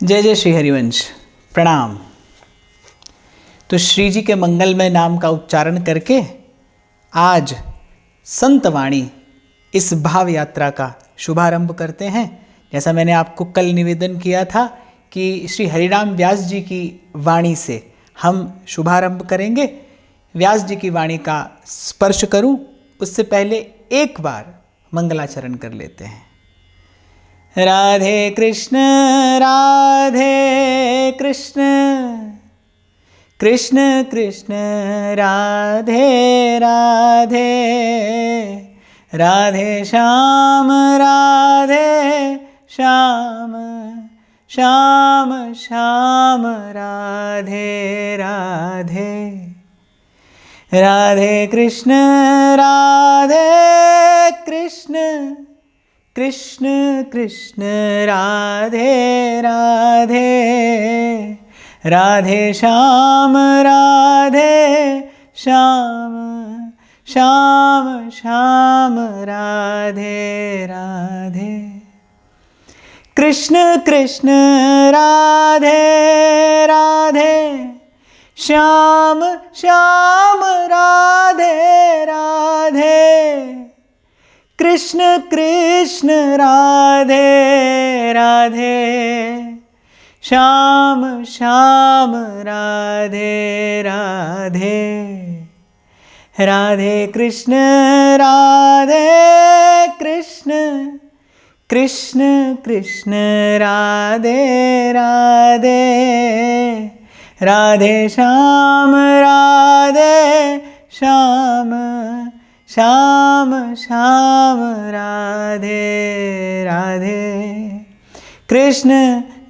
जय जय श्री हरिवंश। प्रणाम। तो श्री जी के मंगलमय नाम का उच्चारण करके आज संतवाणी इस भाव यात्रा का शुभारंभ करते हैं। जैसा मैंने आपको कल निवेदन किया था कि श्री हरिराम व्यास जी की वाणी से हम शुभारंभ करेंगे। व्यास जी की वाणी का स्पर्श करूं उससे पहले एक बार मंगलाचरण कर लेते हैं। राधे कृष्ण कृष्ण कृष्ण राधे राधे, राधे श्याम श्याम श्याम राधे राधे, राधे कृष्ण कृष्ण कृष्ण राधे राधे, राधे श्याम श्याम श्याम राधे राधे, कृष्ण कृष्ण राधे राधे, श्याम श्याम राधे राधे, कृष्ण कृष्ण राधे राधे, श्याम श्याम राधे राधे, राधे कृष्ण कृष्ण कृष्ण राधे राधे, राधे श्याम श्याम श्याम राधे राधे, कृष्ण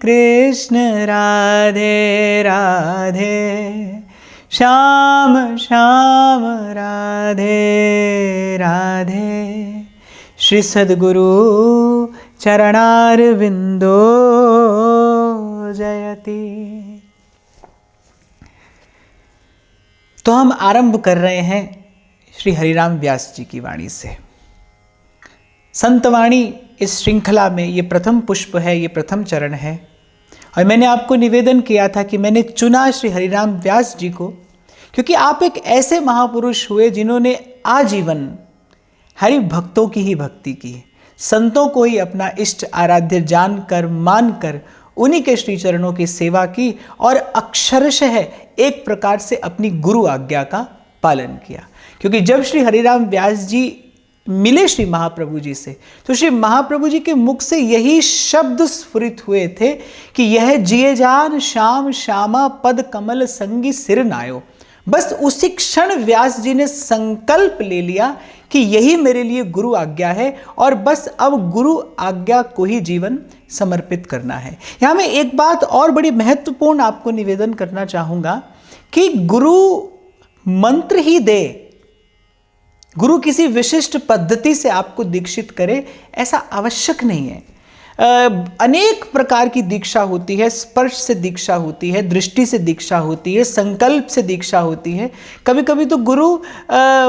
कृष्ण राधे राधे, श्याम श्याम राधे राधे। श्री सद्गुरु चरणारविंदो जयति। तो हम आरंभ कर रहे हैं श्री हरिराम व्यास जी की वाणी से। संतवाणी इस श्रृंखला में ये प्रथम पुष्प है, ये प्रथम चरण है। और मैंने आपको निवेदन किया था कि मैंने चुना श्री हरिराम व्यास जी को क्योंकि आप एक ऐसे महापुरुष हुए जिन्होंने आजीवन हरि भक्तों की ही भक्ति की, संतों को ही अपना इष्ट आराध्य जानकर मानकर उन्हीं के श्री चरणों की सेवा की और अक्षरशः एक प्रकार से अपनी गुरु आज्ञा का पालन किया। क्योंकि जब श्री हरिराम व्यास जी मिले श्री महाप्रभु जी से तो श्री महाप्रभु जी के मुख से यही शब्द स्फुरित हुए थे कि यह जिए जान श्याम श्यामा पद कमल संगी सिर नायो। बस उसी क्षण व्यास जी ने संकल्प ले लिया कि यही मेरे लिए गुरु आज्ञा है और बस अब गुरु आज्ञा को ही जीवन समर्पित करना है। यहाँ मैं एक बात और बड़ी महत्वपूर्ण आपको निवेदन करना चाहूँगा कि गुरु मंत्र ही दे, गुरु किसी विशिष्ट पद्धति से आपको दीक्षित करे ऐसा आवश्यक नहीं है। अनेक प्रकार की दीक्षा होती है। स्पर्श से दीक्षा होती है, दृष्टि से दीक्षा होती है, संकल्प से दीक्षा होती है। कभी कभी तो गुरु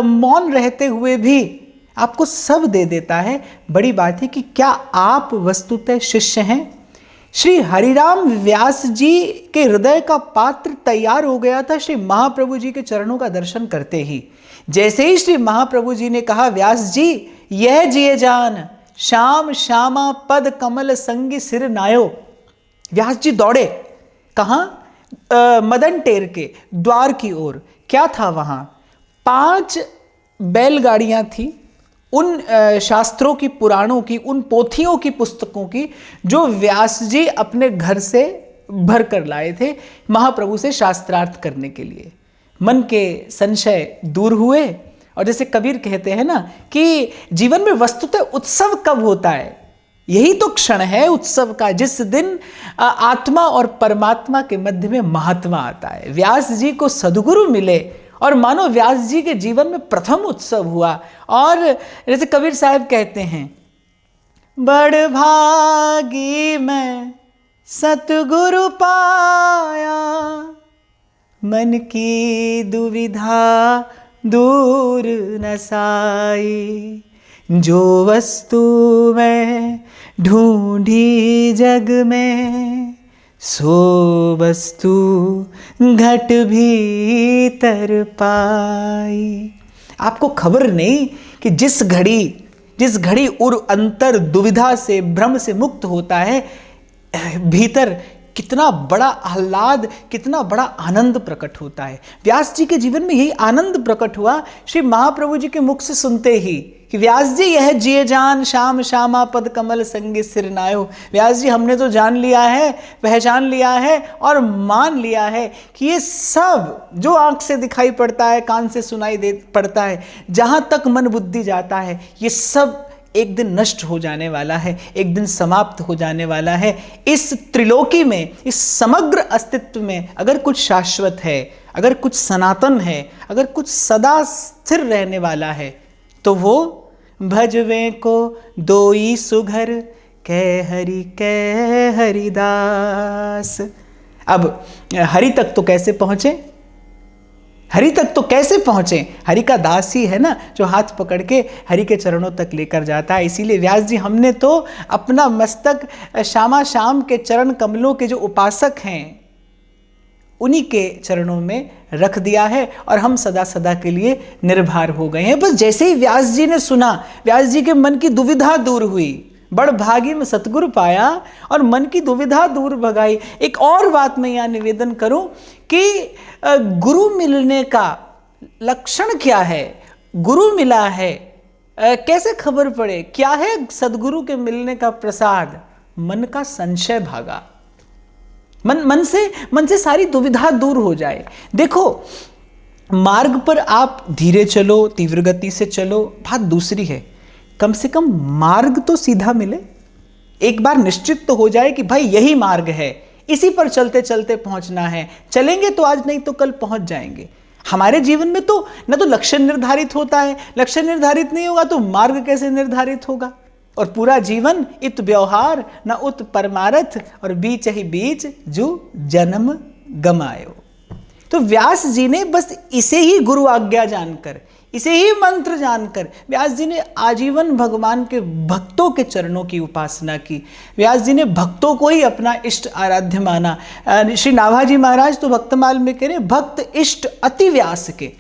मौन रहते हुए भी आपको सब दे देता है। बड़ी बात है कि क्या आप वस्तुतः शिष्य हैं। श्री हरिराम व्यास जी के हृदय का पात्र तैयार हो गया था श्री महाप्रभु जी के चरणों का दर्शन करते ही। जैसे ही श्री महाप्रभु जी ने कहा व्यास जी यह जिए जान श्याम श्यामा पद कमल संगी सिर नायो, व्यास जी दौड़े। कहाँ? मदन टेर के द्वार की ओर। क्या था वहाँ? 5 बैलगाड़ियाँ थी उन शास्त्रों की, पुराणों की, उन पोथियों की, पुस्तकों की जो व्यास जी अपने घर से भर कर लाए थे महाप्रभु से शास्त्रार्थ करने के लिए। मन के संशय दूर हुए और जैसे कबीर कहते हैं ना कि जीवन में वस्तुतः उत्सव कब होता है, यही तो क्षण है उत्सव का जिस दिन आत्मा और परमात्मा के मध्य में महात्मा आता है। व्यास जी को सद्गुरु मिले और मानो व्यास जी के जीवन में प्रथम उत्सव हुआ। और जैसे कबीर साहब कहते हैं, बड़ भागी मैं सतगुरु पाया, मन की दुविधा दूर न साई, जो वस्तु मैं ढूंढी जग में सो वस्तु घट भीतर पाई। आपको खबर नहीं कि जिस घड़ी उर अंतर दुविधा से भ्रम से मुक्त होता है, भीतर कितना बड़ा आह्लाद, कितना बड़ा आनंद प्रकट होता है। व्यास जी के जीवन में यही आनंद प्रकट हुआ श्री महाप्रभु जी के मुख से सुनते ही कि व्यास जी यह जिए जान श्याम श्यामा पद कमल संगे सिर नायो। व्यास जी हमने तो जान लिया है, पहचान लिया है और मान लिया है कि ये सब जो आंख से दिखाई पड़ता है, कान से सुनाई दे पड़ता है, जहां तक मन बुद्धि जाता है, ये सब एक दिन नष्ट हो जाने वाला है, एक दिन समाप्त हो जाने वाला है। इस त्रिलोकी में, इस समग्र अस्तित्व में अगर कुछ शाश्वत है, अगर कुछ सनातन है, अगर कुछ सदा स्थिर रहने वाला है, तो वो भजवे को दोई सुघर कह हरिदास। अब हरि तक तो कैसे पहुंचे? हरि तक तो कैसे पहुंचे? हरि का दास ही है ना जो हाथ पकड़ के हरि के चरणों तक लेकर जाता है। इसीलिए व्यास जी हमने तो अपना मस्तक श्यामा श्याम के चरण कमलों के जो उपासक हैं उन्हीं के चरणों में रख दिया है और हम सदा सदा के लिए निर्भर हो गए हैं। बस जैसे ही व्यास जी ने सुना, व्यास जी के मन की दुविधा दूर हुई, बड़ भागी में सतगुरु पाया और मन की दुविधा दूर भगाई। एक और बात मैं यहाँ निवेदन करूं कि गुरु मिलने का लक्षण क्या है? गुरु मिला है, कैसे खबर पड़े? क्या है सदगुरु के मिलने का प्रसाद? मन का संशय भागा, मन से सारी दुविधा दूर हो जाए। देखो, मार्ग पर आप धीरे चलो, तीव्र गति से चलो, बात दूसरी है, कम से कम मार्ग तो सीधा मिले। एक बार निश्चित तो हो जाए कि भाई यही मार्ग है, इसी पर चलते चलते पहुंचना है। चलेंगे तो आज नहीं तो कल पहुंच जाएंगे। हमारे जीवन में तो न तो लक्ष्य निर्धारित होता है, लक्ष्य निर्धारित नहीं होगा तो मार्ग कैसे निर्धारित होगा? और पूरा जीवन इत व्यवहार न उत परमारथ और बीच ही बीच जो जन्म गमायो। तो व्यास जी ने बस इसे ही गुरु आज्ञा जानकर, इसे ही मंत्र जानकर व्यास जी ने आजीवन भगवान के भक्तों के चरणों की उपासना की। व्यास जी ने भक्तों को ही अपना इष्ट आराध्य माना। श्री नाभाजी महाराज तो भक्तमाल में कह रहे भक्त इष्ट अति व्यास के,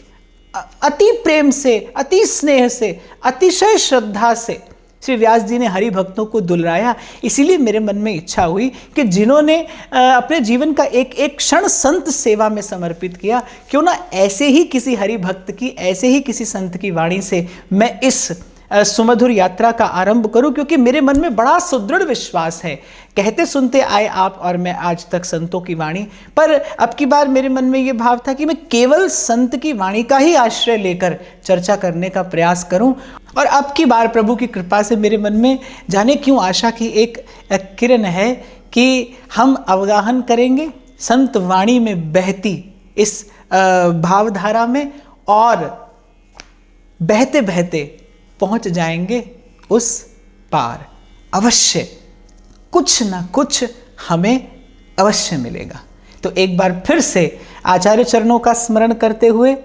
अति प्रेम से, अति स्नेह से, अतिशय श्रद्धा से श्री व्यास जी ने हरि भक्तों को दुलराया। इसीलिए मेरे मन में इच्छा हुई कि जिन्होंने अपने जीवन का एक एक क्षण संत सेवा में समर्पित किया, क्यों ना ऐसे ही किसी हरि भक्त की, ऐसे ही किसी संत की वाणी से मैं इस सुमधुर यात्रा का आरंभ करूं, क्योंकि मेरे मन में बड़ा सुदृढ़ विश्वास है। कहते सुनते आए आप और मैं आज तक संतों की वाणी, पर अब की बार मेरे मन में ये भाव था कि मैं केवल संत की वाणी का ही आश्रय लेकर चर्चा करने का प्रयास करूं। और अब की बार प्रभु की कृपा से मेरे मन में जाने क्यों आशा की एक किरण है कि हम अवगाहन करेंगे संत वाणी में बहती इस भावधारा में, और बहते बहते पहुंच जाएंगे उस पार। अवश्य कुछ ना कुछ हमें अवश्य मिलेगा। तो एक बार फिर से आचार्य चरणों का स्मरण करते हुए,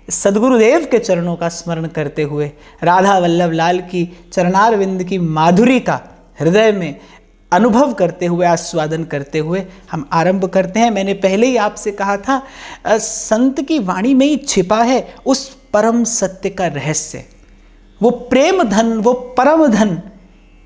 सद्गुरुदेव के चरणों का स्मरण करते हुए, राधा वल्लभ लाल की चरणारविंद की माधुरी का हृदय में अनुभव करते हुए, आस्वादन करते हुए हम आरंभ करते हैं। मैंने पहले ही आपसे कहा था, संत की वाणी में ही छिपा है उस परम सत्य का रहस्य, वो प्रेम धन, वो परम धन,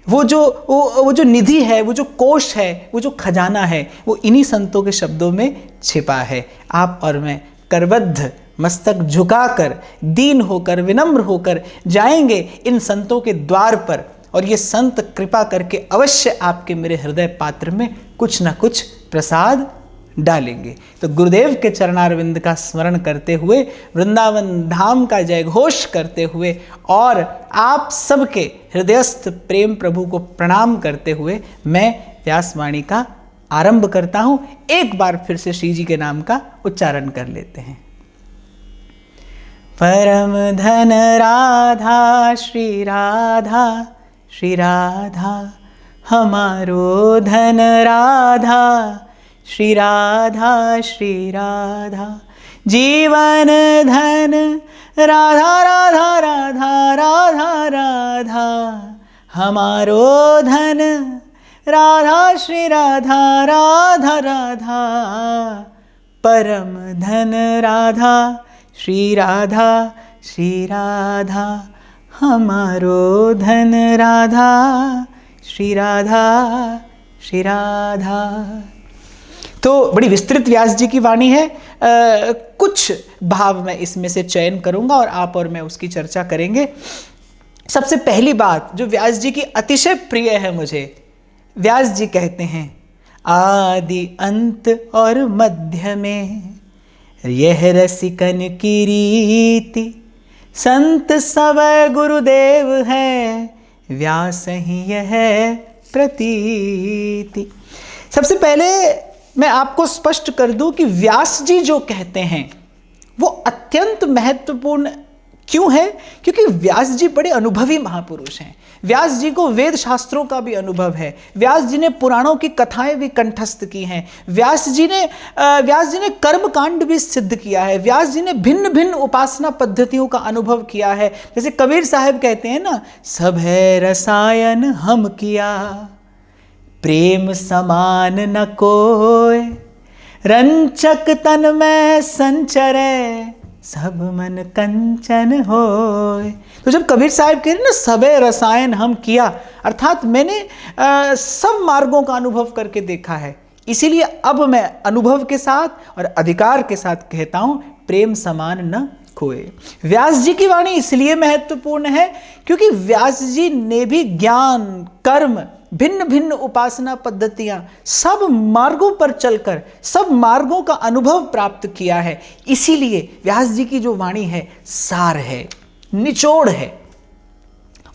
वो जो निधि है, वो जो कोश है, वो जो खजाना है, वो इन्हीं संतों के शब्दों में छिपा है। आप और मैं करबद्ध मस्तक झुकाकर, दीन होकर, विनम्र होकर जाएंगे इन संतों के द्वार पर, और ये संत कृपा करके अवश्य आपके मेरे हृदय पात्र में कुछ ना कुछ प्रसाद डालेंगे। तो गुरुदेव के चरणारविंद का स्मरण करते हुए, वृंदावन धाम का जय घोष करते हुए, और आप सबके हृदयस्थ प्रेम प्रभु को प्रणाम करते हुए मैं व्यासवाणी का आरंभ करता हूं। एक बार फिर से श्री जी के नाम का उच्चारण कर लेते हैं। परम धन राधा श्री राधा, श्री राधा हमारो धन राधा, श्री राधा, श्री राधा जीवन धन राधा, राधा राधा राधा राधा हमारो धन राधा श्री राधा राधा राधा, परम धन राधा श्री राधा श्री राधा, हमारो धन राधा श्री राधा श्री राधा। तो बड़ी विस्तृत व्यास जी की वाणी है। कुछ भाव मैं इसमें से चयन करूंगा और आप और मैं उसकी चर्चा करेंगे। सबसे पहली बात जो व्यास जी की अतिशय प्रिय है मुझे, व्यास जी कहते हैं आदि अंत और मध्य में यह रसिकन की रीति, संत सब गुरुदेव है, व्यास ही यह प्रतीति। सबसे पहले मैं आपको स्पष्ट कर दूं कि व्यास जी जो कहते हैं वो अत्यंत महत्वपूर्ण क्यों है, क्योंकि व्यास जी बड़े अनुभवी महापुरुष हैं। व्यास जी को वेद शास्त्रों का भी अनुभव है। व्यास जी ने पुराणों की कथाएं भी कंठस्थ की हैं। व्यास जी ने कर्म कांड भी सिद्ध किया है। व्यास जी ने भिन्न भिन्न उपासना पद्धतियों का अनुभव किया है। जैसे कबीर साहब कहते हैं ना, सब है रसायन हम किया, प्रेम समान न कोय, रंचक तन में संचरे, सब मन कंचन होय। तो जब कबीर साहब कह रहे ना सबे रसायन हम किया, अर्थात मैंने सब मार्गों का अनुभव करके देखा है, इसीलिए अब मैं अनुभव के साथ और अधिकार के साथ कहता हूं प्रेम समान न खोए। व्यास जी की वाणी इसलिए महत्वपूर्ण है क्योंकि व्यास जी ने भी ज्ञान, कर्म, भिन्न भिन्न उपासना पद्धतियां, सब मार्गों पर चलकर सब मार्गों का अनुभव प्राप्त किया है। इसीलिए व्यास जी की जो वाणी है सार है, निचोड़ है।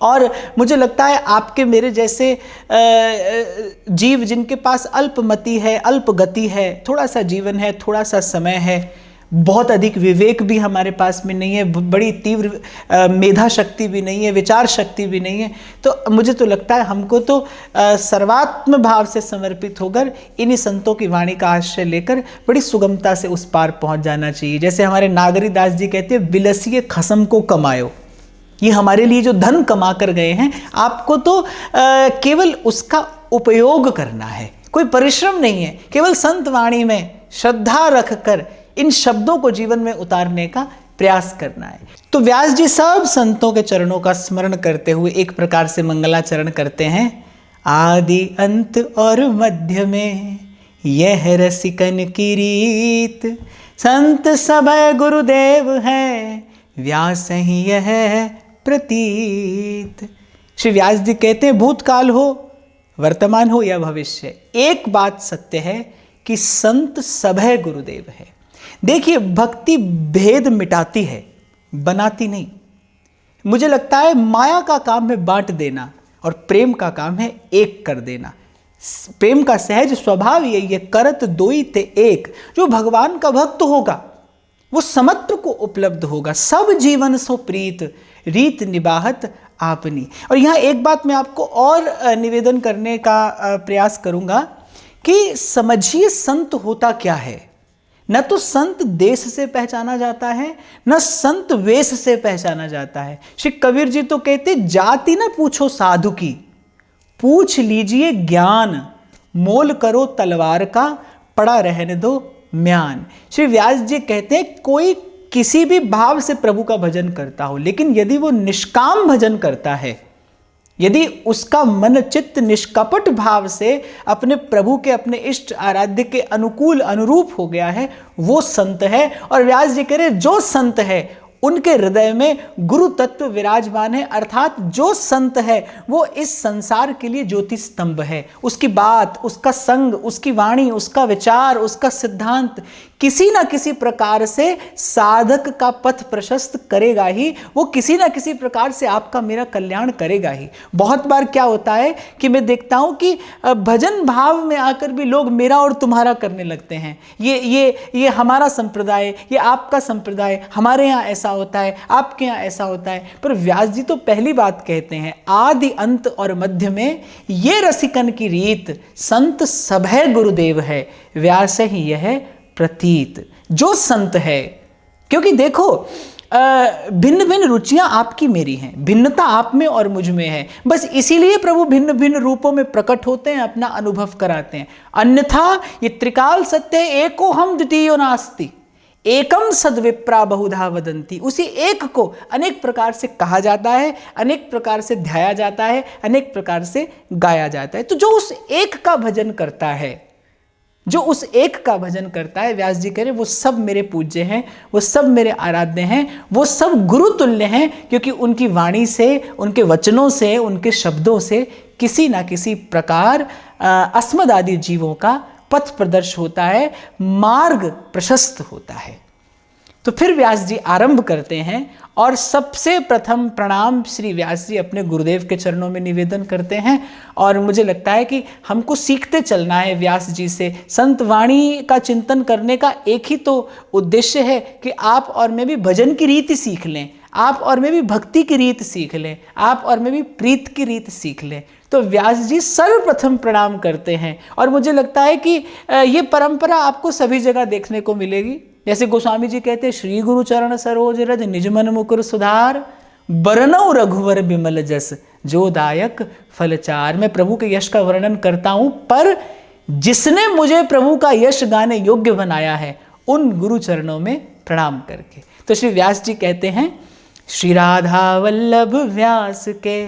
और मुझे लगता है आपके मेरे जैसे जीव जिनके पास अल्पमति है, अल्प गति है, थोड़ा सा जीवन है, थोड़ा सा समय है, बहुत अधिक विवेक भी हमारे पास में नहीं है, बड़ी तीव्र मेधा शक्ति भी नहीं है, विचार शक्ति भी नहीं है, तो मुझे तो लगता है हमको तो सर्वात्म भाव से समर्पित होकर इन्हीं संतों की वाणी का आश्रय लेकर बड़ी सुगमता से उस पार पहुंच जाना चाहिए। जैसे हमारे नागरी दास जी कहते हैं, बिलसिए खसम को कमायो। ये हमारे लिए जो धन कमा कर गए हैं, आपको तो केवल उसका उपयोग करना है, कोई परिश्रम नहीं है, केवल संत वाणी में श्रद्धा रखकर इन शब्दों को जीवन में उतारने का प्रयास करना है। तो व्यास जी सब संतों के चरणों का स्मरण करते हुए एक प्रकार से मंगलाचरण करते हैं। आदि अंत और मध्य में यह रसिकन की रीत, संत सब गुरुदेव है, व्यास ही यह प्रतीत। श्री व्यास जी कहते हैं भूतकाल हो, वर्तमान हो या भविष्य, एक बात सत्य है कि संत सब गुरुदेव है। देखिए, भक्ति भेद मिटाती है, बनाती नहीं। मुझे लगता है माया का काम है बांट देना और प्रेम का काम है एक कर देना। प्रेम का सहज स्वभाव यही है, करत दोई ते एक। जो भगवान का भक्त होगा वो समत्व को उपलब्ध होगा। सब जीवन सो प्रीत, रीत निबाहत आपनी। और यहाँ एक बात मैं आपको और निवेदन करने का प्रयास करूंगा कि समझिए संत होता क्या है। न तो संत देश से पहचाना जाता है, न संत वेश से पहचाना जाता है। श्री कबीर जी तो कहते जाति न पूछो साधु की, पूछ लीजिए ज्ञान, मोल करो तलवार का, पड़ा रहने दो म्यान। श्री व्यास जी कहते हैं कोई किसी भी भाव से प्रभु का भजन करता हो, लेकिन यदि वो निष्काम भजन करता है, यदि उसका मन चित्त निष्कपट भाव से अपने प्रभु के, अपने इष्ट आराध्य के अनुकूल अनुरूप हो गया है, वो संत है। और व्यास जी कह रहे जो संत है उनके हृदय में गुरु तत्व विराजमान है, अर्थात जो संत है वो इस संसार के लिए ज्योति स्तंभ है। उसकी बात, उसका संग, उसकी वाणी, उसका विचार, उसका सिद्धांत किसी ना किसी प्रकार से साधक का पथ प्रशस्त करेगा ही। वो किसी ना किसी प्रकार से आपका मेरा कल्याण करेगा ही। बहुत बार क्या होता है कि मैं देखता हूं कि भजन भाव में आकर भी लोग मेरा और तुम्हारा करने लगते हैं। ये हमारा संप्रदाय, ये आपका संप्रदाय, हमारे यहाँ ऐसा होता है, आपके यहाँ ऐसा होता है। पर व्यास जी तो पहली बात कहते हैं, आदि अंत और मध्य में ये रसिकन की रीत, संत सभै गुरुदेव है, व्यास ही यह प्रतीत। जो संत है, क्योंकि देखो भिन्न भिन्न रुचियां आपकी मेरी हैं, भिन्नता आप में और मुझ में है। बस इसीलिए प्रभु भिन्न भिन्न रूपों में प्रकट होते हैं, अपना अनुभव कराते हैं। अन्यथा ये त्रिकाल सत्य एको हम द्वितीयो नास्ति, एकम सद्विप्रा बहुधा वदंती। उसी एक को अनेक प्रकार से कहा जाता है, अनेक प्रकार से ध्याया जाता है, अनेक प्रकार से गाया जाता है। तो जो उस एक का भजन करता है, जो उस एक का भजन करता है, व्यास जी कह रहे वो सब मेरे पूज्य हैं, वो सब मेरे आराध्य हैं, वो सब गुरु तुल्य हैं, क्योंकि उनकी वाणी से, उनके वचनों से, उनके शब्दों से किसी ना किसी प्रकार अस्मद आदि जीवों का पथ प्रदर्श होता है, मार्ग प्रशस्त होता है। तो फिर व्यास जी आरंभ करते हैं और सबसे प्रथम प्रणाम श्री व्यास जी अपने गुरुदेव के चरणों में निवेदन करते हैं। और मुझे लगता है कि हमको सीखते चलना है व्यास जी से। संत वाणी का चिंतन करने का एक ही तो उद्देश्य है कि आप और मैं भी भजन की रीति सीख लें, आप और मैं भी भक्ति की रीत सीख लें, आप और मैं भी प्रीत की रीत सीख लें। तो व्यास जी सर्वप्रथम प्रणाम करते हैं। और मुझे लगता है कि ये परंपरा आपको सभी जगह देखने को मिलेगी। जैसे गोस्वामी जी कहते हैं, श्री गुरु चरण सरोज रज निज मन मुकुर सुधार, बरनौ रघुवर बिमल जस जो दायक फलचार। मैं प्रभु के यश का वर्णन करता हूं, पर जिसने मुझे प्रभु का यश गाने योग्य बनाया है, उन गुरु चरणों में प्रणाम करके। तो श्री व्यास जी कहते हैं, श्री राधा वल्लभ व्यास के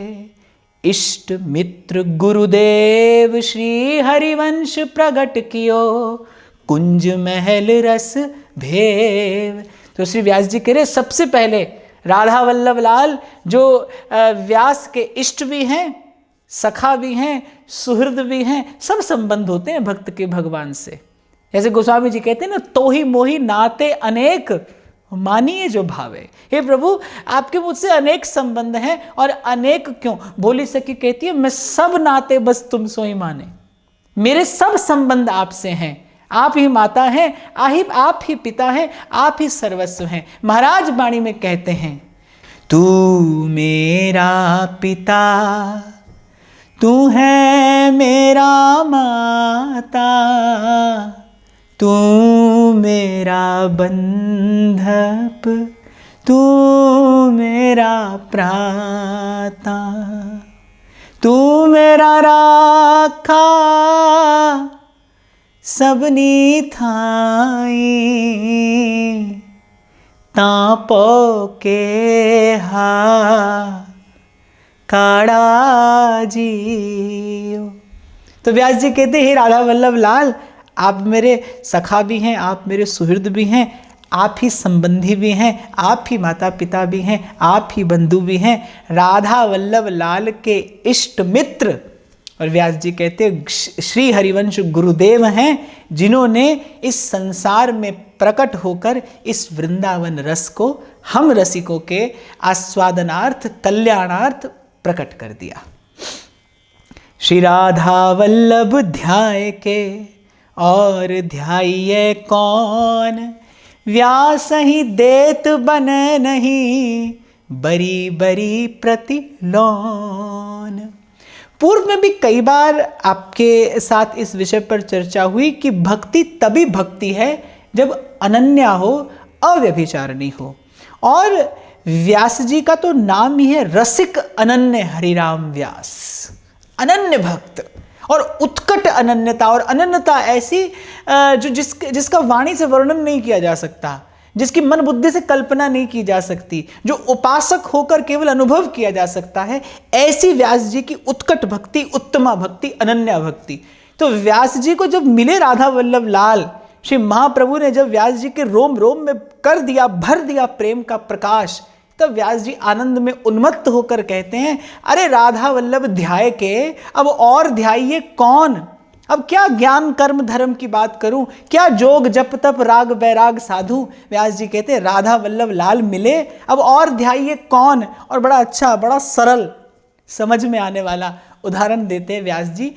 इष्ट मित्र गुरुदेव श्री हरिवंश प्रगट कियो, कुंज महल रस भेव। तो श्री व्यास जी कह रहे सबसे पहले राधा वल्लभ लाल जो व्यास के इष्ट भी हैं, सखा भी हैं, सुहृद भी हैं, सब संबंध होते हैं भक्त के भगवान से। जैसे गोस्वामी जी कहते हैं ना, तो ही मोही नाते अनेक मानिए जो भावे। हे प्रभु, आपके मुझसे अनेक संबंध हैं, और अनेक क्यों, भोली सखी कहती है, मैं सब नाते बस तुम सो ही माने। मेरे सब संबंध आपसे हैं, आप ही माता हैं, आप ही पिता हैं, आप ही सर्वस्व हैं। महाराज वाणी में कहते हैं, तू मेरा पिता, तू है मेरा माता, तू मेरा बंधप, तू मेरा प्राता, तू मेरा राखा सबनी थाई, तापो के हा काड़ा जियो। तो व्यास जी कहते हैं, राधा वल्लभ लाल, आप मेरे सखा भी हैं, आप मेरे सुहृद भी हैं, आप ही संबंधी भी हैं, आप ही माता पिता भी हैं, आप ही बंधु भी हैं, राधा वल्लभ लाल के इष्ट मित्र। और व्यास जी कहते हैं, श्री हरिवंश गुरुदेव हैं, जिन्होंने इस संसार में प्रकट होकर इस वृंदावन रस को हम रसिकों के आस्वादनार्थ, कल्याणार्थ प्रकट कर दिया। श्री राधा वल्लभ ध्याय के और ध्याइये कौन, व्यास ही देत बने नहीं, बरी बरी प्रतिलोन। पूर्व में भी कई बार आपके साथ इस विषय पर चर्चा हुई कि भक्ति तभी भक्ति है जब अनन्या हो, अव्यभिचारिणी हो। और व्यास जी का तो नाम ही है रसिक अनन्य हरिराम व्यास, अनन्य भक्त। और उत्कट अनन्यता, और अनन्यता ऐसी जो जिसका वाणी से वर्णन नहीं किया जा सकता, जिसकी मन बुद्धि से कल्पना नहीं की जा सकती, जो उपासक होकर केवल अनुभव किया जा सकता है, ऐसी व्यास जी की उत्कट भक्ति, उत्तमा भक्ति, अनन्या भक्ति। तो व्यास जी को जब मिले राधा वल्लभ लाल, श्री महाप्रभु ने जब व्यास जी के रोम रोम में कर दिया, भर दिया प्रेम का प्रकाश, तब व्यास जी आनंद में उन्मत्त होकर कहते हैं, अरे राधा वल्लभ ध्याय के अब और ध्याइये कौन। अब क्या ज्ञान कर्म धर्म की बात करूं, क्या जोग जप तप राग बैराग साधु। व्यास जी कहते हैं, राधा वल्लभ लाल मिले, अब और ध्याइये कौन। और बड़ा अच्छा, बड़ा सरल, समझ में आने वाला उदाहरण देते हैं व्यास जी।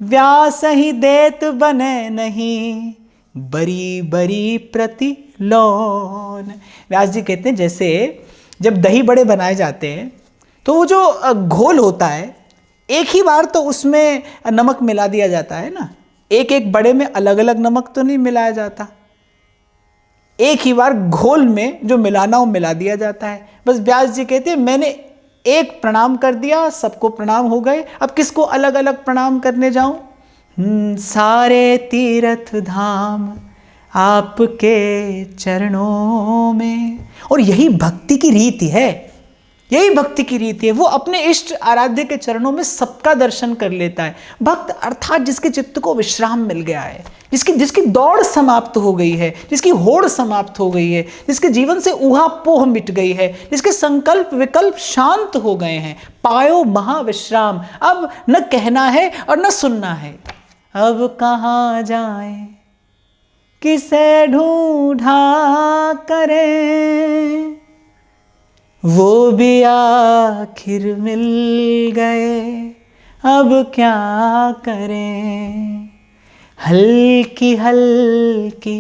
व्यास ही देत बने नहीं, बरी बरी प्रतिलोन। व्यास जी कहते हैं, जैसे जब दही बड़े बनाए जाते हैं तो वो जो घोल होता है, एक ही बार तो उसमें नमक मिला दिया जाता है ना, एक एक बड़े में अलग अलग नमक तो नहीं मिलाया जाता। एक ही बार घोल में जो मिलाना हो मिला दिया जाता है। बस व्यास जी कहते हैं मैंने एक प्रणाम कर दिया, सबको प्रणाम हो गए, अब किसको अलग अलग प्रणाम करने जाऊं? सारे तीर्थ धाम आपके चरणों में। और यही भक्ति की रीति है, यही भक्ति की रीति है। वो अपने इष्ट आराध्य के चरणों में सबका दर्शन कर लेता है। भक्त अर्थात जिसके चित्त को विश्राम मिल गया है, जिसकी दौड़ समाप्त हो गई है, जिसकी होड़ समाप्त हो गई है, जिसके जीवन से ऊहापोह मिट गई है, जिसके संकल्प विकल्प शांत हो गए हैं, पायो महाविश्राम। अब न कहना है और न सुनना है। अब कहाँ जाएं, किसे ढूंढा करें, वो भी आखिर मिल गए, अब क्या करें। हल्की हल्की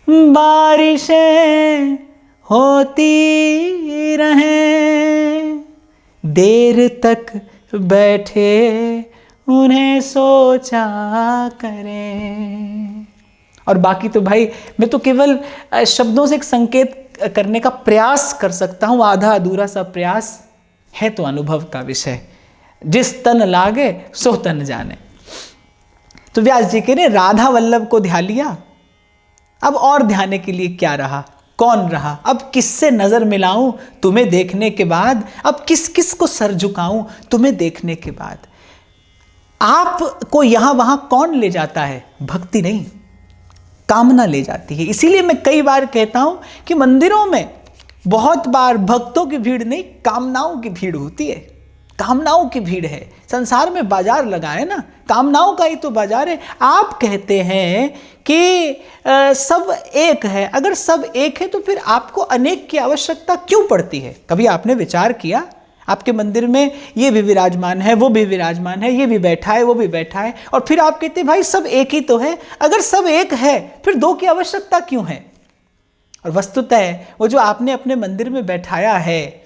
बारिशें होती रहें, देर तक बैठे उन्हें सोचा करें। और बाकी तो भाई मैं तो केवल शब्दों से एक संकेत करने का प्रयास कर सकता हूँ, आधा अधूरा सा प्रयास है तो अनुभव का विषय। जिस तन लागे सो तन जाने। तो व्यास जी कह रहे राधा वल्लभ को ध्यान लिया, अब और ध्याने के लिए क्या रहा, कौन रहा? अब किससे नजर मिलाऊं तुम्हें देखने के बाद, अब किस किस को सर झुकाऊं तुम्हें देखने के बाद। आपको यहां वहां कौन ले जाता है? भक्ति नहीं, कामना ले जाती है। इसीलिए मैं कई बार कहता हूं कि मंदिरों में बहुत बार भक्तों की भीड़ नहीं, कामनाओं की भीड़ होती है। कामनाओं की भीड़ है। संसार में बाजार लगा है ना, कामनाओं का ही तो बाजार है। आप कहते हैं कि सब एक है, अगर सब एक है तो फिर आपको अनेक की आवश्यकता क्यों पड़ती है? कभी आपने विचार किया? आपके मंदिर में ये भी विराजमान है, वो भी विराजमान है, ये भी बैठा है, वो भी बैठा है, और फिर आप कहते हैं भाई सब एक ही तो है। अगर सब एक है फिर दो की आवश्यकता क्यों है? और वस्तुतः वो जो आपने अपने मंदिर में बैठाया है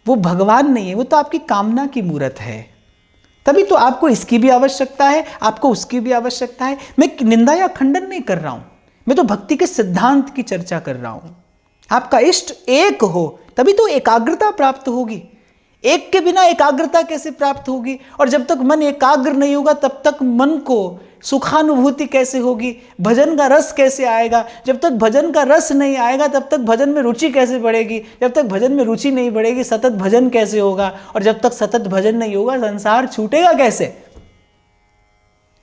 वो भगवान नहीं है, वो तो आपकी कामना की मूर्त है। तभी तो आपको इसकी भी आवश्यकता है, आपको उसकी भी आवश्यकता है। मैं निंदा या खंडन नहीं कर रहा हूं, मैं तो भक्ति के सिद्धांत की चर्चा कर रहा हूं। आपका इष्ट एक हो तभी तो एकाग्रता प्राप्त होगी। एक के बिना एकाग्रता कैसे प्राप्त होगी? और जब तक मन एकाग्र नहीं होगा तब तक मन को सुखानुभूति कैसे होगी? भजन का रस कैसे आएगा? जब तक भजन का रस नहीं आएगा तब तक भजन में रुचि कैसे बढ़ेगी? जब तक भजन में रुचि नहीं बढ़ेगी सतत भजन कैसे होगा? और जब तक सतत भजन नहीं होगा संसार छूटेगा कैसे?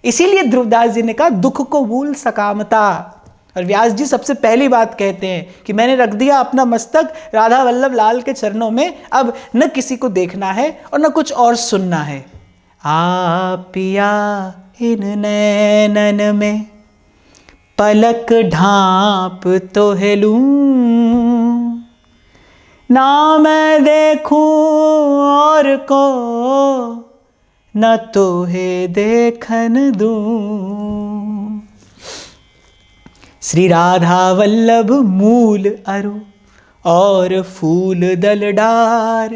इसीलिए ध्रुवदास जी ने कहा दुख को भूल सकामता। और व्यास जी सबसे पहली बात कहते हैं कि मैंने रख दिया अपना मस्तक राधा वल्लभ लाल के चरणों में, अब न किसी को देखना है और न कुछ और सुनना है। पिया इन नैनन में पलक ढांप तो है लूं, ना मैं देखूं और को न तो है देखन दूं। श्री राधा वल्लभ मूल अरु और फूल दल डार,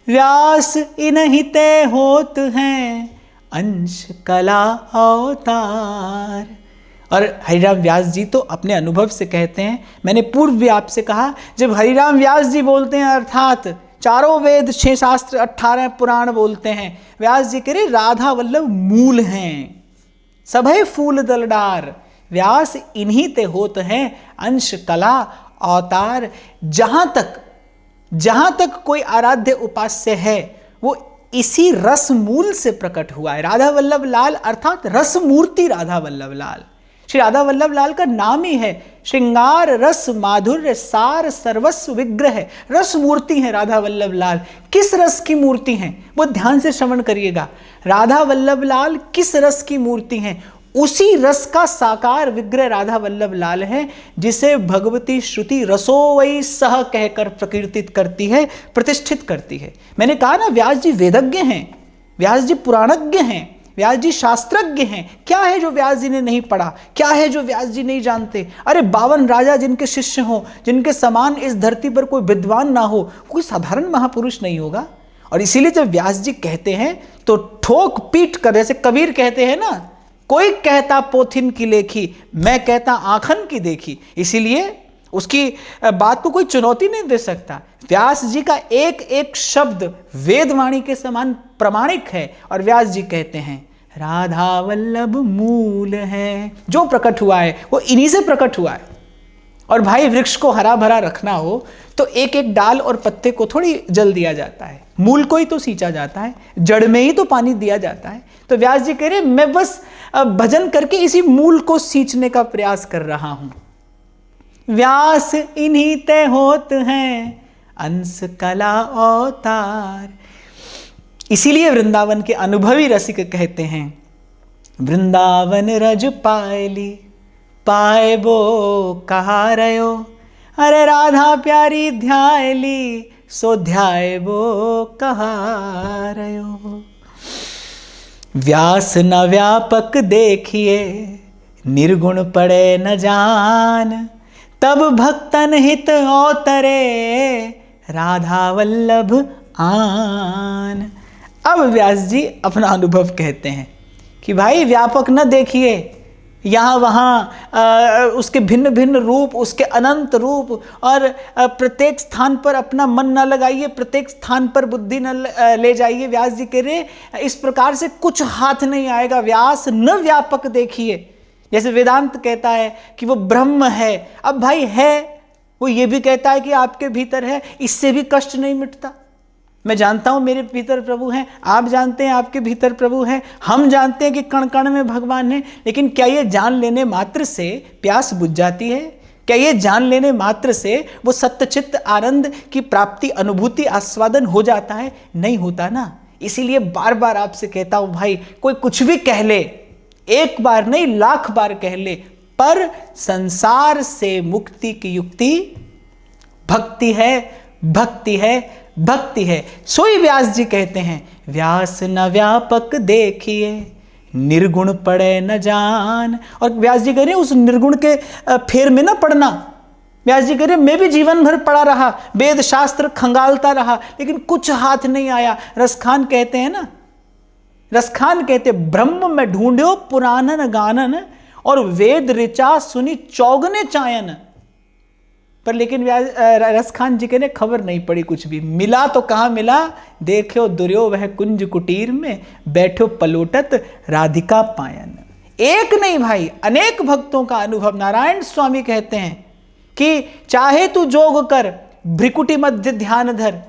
व्यास इन्हीं ते होत हैं अंश कला अवतार। और हरिराम व्यास जी तो अपने अनुभव से कहते हैं, मैंने पूर्व भी आपसे कहा, जब हरिराम व्यास जी बोलते हैं अर्थात चारों वेद 6 शास्त्र 18 पुराण बोलते हैं, व्यास जी कह रहे राधा वल्लभ मूल हैं, सभे फूल दल डार, व्यास इन्हीं ते होत हैं अंश कला अवतार। जहां तक कोई आराध्य उपास्य है वो इसी रस मूल से प्रकट हुआ है। राधा वल्लभ लाल अर्थात रस मूर्ति राधा वल्लभ लाल। श्री राधा वल्लभ लाल का नाम ही है श्रृंगार रस माधुर्य सार सर्वस्व विग्रह, रस मूर्ति है राधा वल्लभ लाल। किस रस की मूर्ति हैं वो ध्यान से श्रवण करिएगा। राधा वल्लभ लाल किस रस की मूर्ति हैं? उसी रस का साकार विग्रह राधा वल्लभ लाल है, जिसे भगवती श्रुति रसोवै सह कहकर प्रकीर्तित करती है, प्रतिष्ठित करती है। मैंने कहा ना व्यास जी वेदज्ञ हैं, व्यास जी पुराणज्ञ हैं, व्यास जी शास्त्रज्ञ हैं। क्या है जो व्यास जी ने नहीं पढ़ा? क्या है जो व्यास जी नहीं जानते? अरे 52 राजा जिनके शिष्य हों, जिनके समान इस धरती पर कोई विद्वान ना हो, कोई साधारण महापुरुष नहीं होगा। और इसीलिए जब व्यास जी कहते हैं तो ठोक पीट कर, जैसे कबीर कहते हैं ना कोई कहता पोथिन की लेखी, मैं कहता आँखन की देखी। इसीलिए उसकी बात को कोई चुनौती नहीं दे सकता। व्यास जी का एक एक शब्द वेदवाणी के समान प्रमाणिक है। और व्यास जी कहते हैं राधा वल्लभ मूल है। जो प्रकट हुआ है वो इन्हीं से प्रकट हुआ है। और भाई वृक्ष को हरा भरा रखना हो तो एक एक डाल और पत्ते को थोड़ी जल दिया जाता है, मूल को ही तो सींचा जाता है, जड़ में ही तो पानी दिया जाता है। तो व्यास जी कह रहे मैं बस भजन करके इसी मूल को सींचने का प्रयास कर रहा हूं। व्यास इन्हीं ते होत हैं अंश कला अवतार। इसीलिए वृंदावन के अनुभवी रसिक कहते हैं वृंदावन रज पायली पाए बो कहा रयो, अरे राधा प्यारी ध्यायली सो ध्याय बो कहा रयो। व्यास न व्यापक देखिए निर्गुण पड़े न जान, तब भक्तन हित अवतरे राधा वल्लभ आन। अब व्यास जी अपना अनुभव कहते हैं कि भाई व्यापक न देखिए, यहाँ वहाँ उसके भिन्न भिन्न रूप, उसके अनंत रूप, और प्रत्येक स्थान पर अपना मन न लगाइए, प्रत्येक स्थान पर बुद्धि न ले जाइए। व्यास जी कह रहे इस प्रकार से कुछ हाथ नहीं आएगा। व्यास न व्यापक देखिए, जैसे वेदांत कहता है कि वो ब्रह्म है। अब भाई है, वो ये भी कहता है कि आपके भीतर है, इससे भी कष्ट नहीं मिटता। मैं जानता हूं मेरे भीतर प्रभु हैं, आप जानते हैं आपके भीतर प्रभु हैं, हम जानते हैं कि कण कण में भगवान है। लेकिन क्या ये जान लेने मात्र से प्यास बुझ जाती है? क्या ये जान लेने मात्र से वो सत्यचित्त आनंद की प्राप्ति, अनुभूति, आस्वादन हो जाता है? नहीं होता ना। इसीलिए बार बार आपसे कहता हूं भाई, कोई कुछ भी कह ले, एक बार नहीं लाख बार कह ले, पर संसार से मुक्ति की युक्ति भक्ति है, भक्ति है, भक्ति है। सोई व्यास जी कहते हैं व्यास न व्यापक देखिए निर्गुण पड़े न जान। और व्यास जी कह रहे हैं उस निर्गुण के फेर में ना पड़ना। व्यास जी कह रहे मैं भी जीवन भर पड़ा रहा, वेद शास्त्र खंगालता रहा, लेकिन कुछ हाथ नहीं आया। रसखान कहते हैं ना, रसखान कहते ब्रह्म में ढूंढो पुराणन गानन, और वेद ऋचा सुनी चौगने चायन। पर लेकिन रसखान जी के ने खबर नहीं पड़ी, कुछ भी मिला तो कहाँ मिला। देखो दुर्यो वह कुंज कुटीर में बैठो पलोटत राधिका पायन। एक नहीं भाई, अनेक भक्तों का अनुभव। नारायण स्वामी कहते हैं कि चाहे तू जोग कर भ्रिकुटी मध्य ध्यान धर,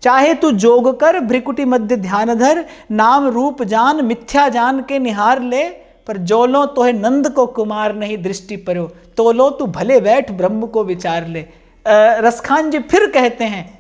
चाहे तू जोग कर भ्रिकुटी मध्य ध्यान धर, नाम रूप जान मिथ्या जान के निहार ले, पर जोलो तो है नंद को कुमार नहीं दृष्टि परो, तोलो तू भले बैठ ब्रह्म को विचार ले। रसखान जी फिर कहते हैं,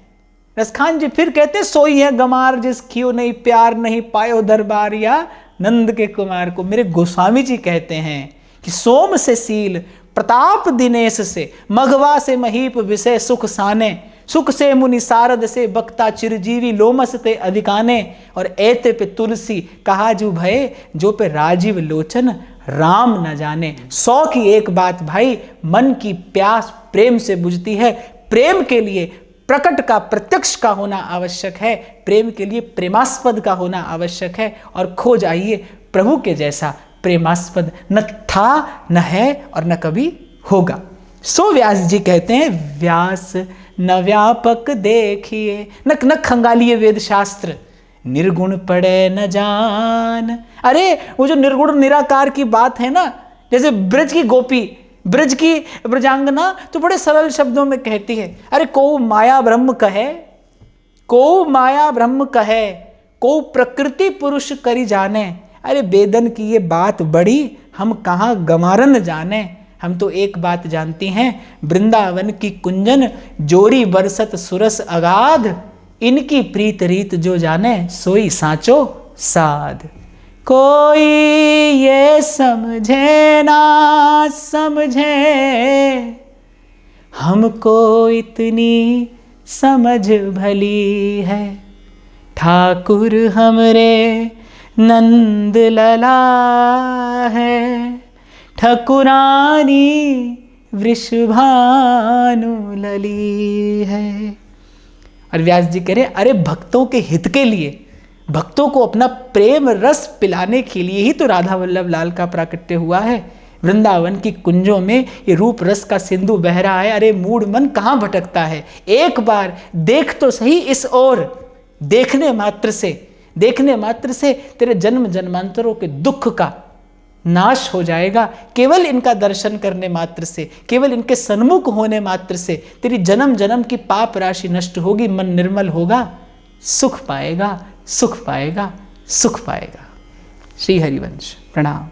रसखान जी फिर कहते सोई है गमार जिस खियो नहीं प्यार नहीं पायो दरबार या नंद के कुमार को। मेरे गोस्वामी जी कहते हैं कि सोम से सील प्रताप दिनेश से, मघवा से महीप विषय सुख साने, सुख से मुनि सारद से बक्ता चिरजीवी लोमस ते अधिकाने, और ऐते पे तुलसी कहा जू भय जो पे राजीव लोचन राम न जाने। 100 की एक बात भाई, मन की प्यास प्रेम से बुझती है। प्रेम के लिए प्रकट का, प्रत्यक्ष का होना आवश्यक है, प्रेम के लिए प्रेमास्पद का होना आवश्यक है। और खो जाइए प्रभु के जैसा प्रेमास्पद, न था न है और न कभी होगा। सो व्यास जी कहते हैं व्यास न व्यापक देखिए, न खंगालिए वेद शास्त्र, निर्गुण पड़े न जान। अरे वो जो निर्गुण निराकार की बात है ना, जैसे ब्रज की गोपी, ब्रज की ब्रजांगना तो बड़े सरल शब्दों में कहती है, अरे को माया ब्रह्म कहे, को माया ब्रह्म कहे, को प्रकृति पुरुष करी जाने। अरे वेदन की ये बात बड़ी, हम कहाँ गमारन जाने। हम तो एक बात जानती हैं, वृंदावन की कुंजन जोरी बरसत सुरस अगाध, इनकी प्रीत रीत जो जाने सोई साचो साध। कोई ये समझे ना समझे, हमको इतनी समझ भली है, ठाकुर हमरे नंद लला है, ठकुरानी वृषभानु लली है। और व्यास जी कह रहे अरे भक्तों के हित के लिए, भक्तों को अपना प्रेम रस पिलाने के लिए ही तो राधा वल्लभ लाल का प्राकट्य हुआ है। वृंदावन की कुंजों में ये रूप रस का सिंधु बह रहा है। अरे मूढ़ मन कहाँ भटकता है, एक बार देख तो सही इस ओर। देखने मात्र से तेरे जन्म जन्मांतरों के दुख का नाश हो जाएगा। केवल इनका दर्शन करने मात्र से, केवल इनके सन्मुख होने मात्र से तेरी जन्म जन्म की पाप राशि नष्ट होगी, मन निर्मल होगा, सुख पाएगा, सुख पाएगा, सुख पाएगा। श्री हरिवंश। प्रणाम।